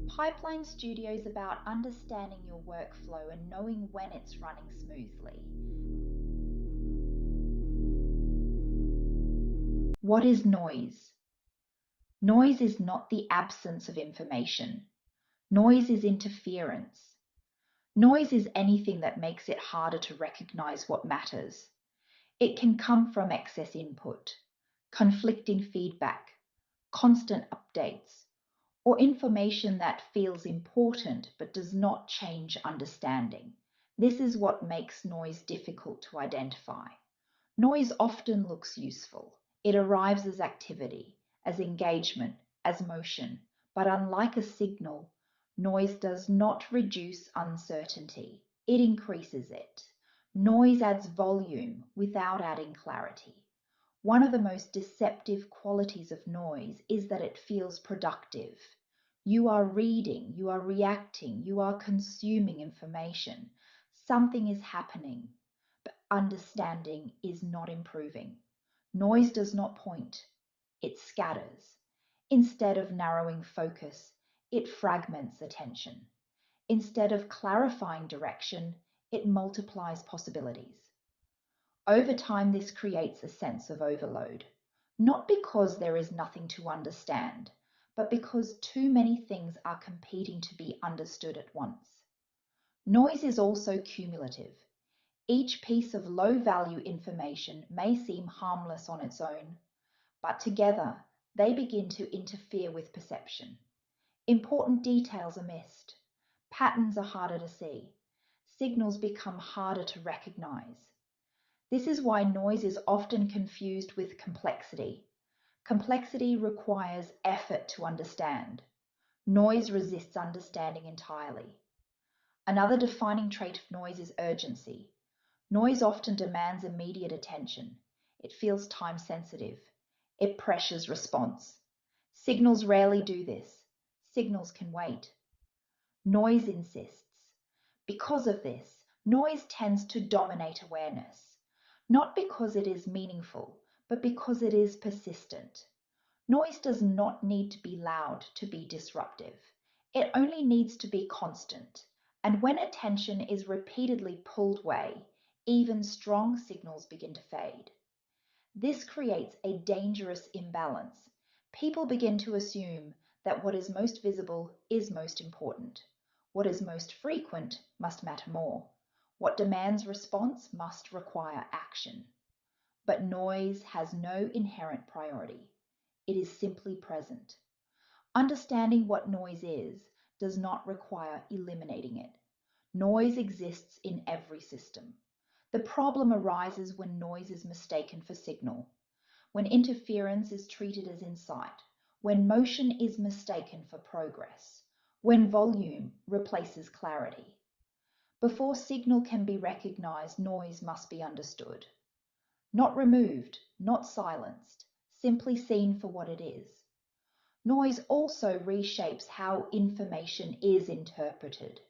Pipeline Studio is about understanding your workflow and knowing when it's running smoothly. What is noise? Noise is not the absence of information. Noise is interference. Noise is anything that makes it harder to recognize what matters. It can come from excess input, conflicting feedback, constant updates, or information that feels important but does not change understanding. This is what makes noise difficult to identify. Noise often looks useful. It arrives as activity, as engagement, as motion, but unlike a signal, noise does not reduce uncertainty. It increases it. Noise adds volume without adding clarity. One of the most deceptive qualities of noise is that it feels productive. You are reading, you are reacting, you are consuming information. Something is happening, but understanding is not improving. Noise does not point, it scatters. Instead of narrowing focus, it fragments attention. Instead of clarifying direction, it multiplies possibilities. Over time, this creates a sense of overload, not because there is nothing to understand, but because too many things are competing to be understood at once. Noise is also cumulative. Each piece of low-value information may seem harmless on its own, but together they begin to interfere with perception. Important details are missed. Patterns are harder to see. Signals become harder to recognize. This is why noise is often confused with complexity. Complexity requires effort to understand. Noise resists understanding entirely. Another defining trait of noise is urgency. Noise often demands immediate attention. It feels time sensitive. It pressures response. Signals rarely do this. Signals can wait. Noise insists. Because of this, noise tends to dominate awareness, not because it is meaningful, but because it is persistent. Noise does not need to be loud to be disruptive. It only needs to be constant. And when attention is repeatedly pulled away, even strong signals begin to fade. This creates a dangerous imbalance. People begin to assume that what is most visible is most important. What is most frequent must matter more. What demands response must require action. But noise has no inherent priority. It is simply present. Understanding what noise is does not require eliminating it. Noise exists in every system. The problem arises when noise is mistaken for signal, when interference is treated as insight, when motion is mistaken for progress, when volume replaces clarity. Before signal can be recognized, noise must be understood. Not removed, not silenced, simply seen for what it is. Noise also reshapes how information is interpreted.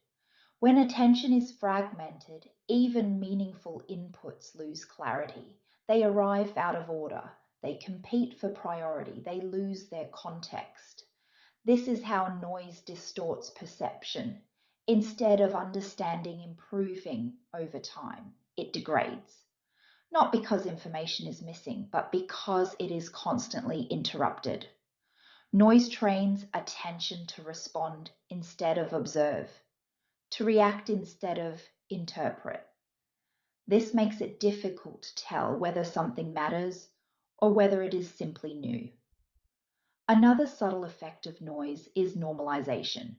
When attention is fragmented, even meaningful inputs lose clarity. They arrive out of order. They compete for priority. They lose their context. This is how noise distorts perception. Instead of understanding improving over time, it degrades. Not because information is missing, but because it is constantly interrupted. Noise trains attention to respond instead of observe, to react instead of interpret. This makes it difficult to tell whether something matters or whether it is simply new. Another subtle effect of noise is normalization.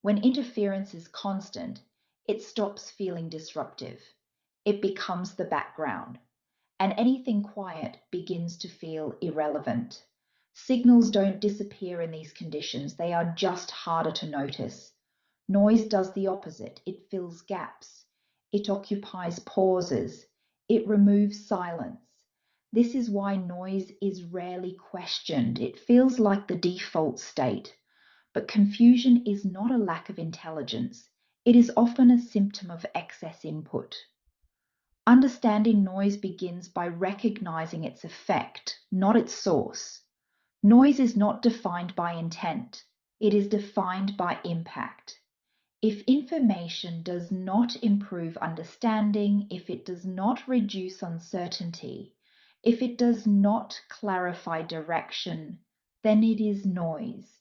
When interference is constant, it stops feeling disruptive. It becomes the background, and anything quiet begins to feel irrelevant. Signals don't disappear in these conditions, they are just harder to notice. Noise does the opposite. It fills gaps. It occupies pauses. It removes silence. This is why noise is rarely questioned. It feels like the default state. But confusion is not a lack of intelligence. It is often a symptom of excess input. Understanding noise begins by recognizing its effect, not its source. Noise is not defined by intent. It is defined by impact. If information does not improve understanding, if it does not reduce uncertainty, if it does not clarify direction, then it is noise.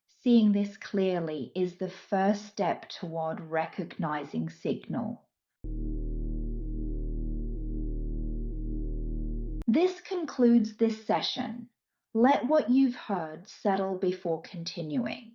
Seeing this clearly is the first step toward recognizing signal. This concludes this session. Let what you've heard settle before continuing.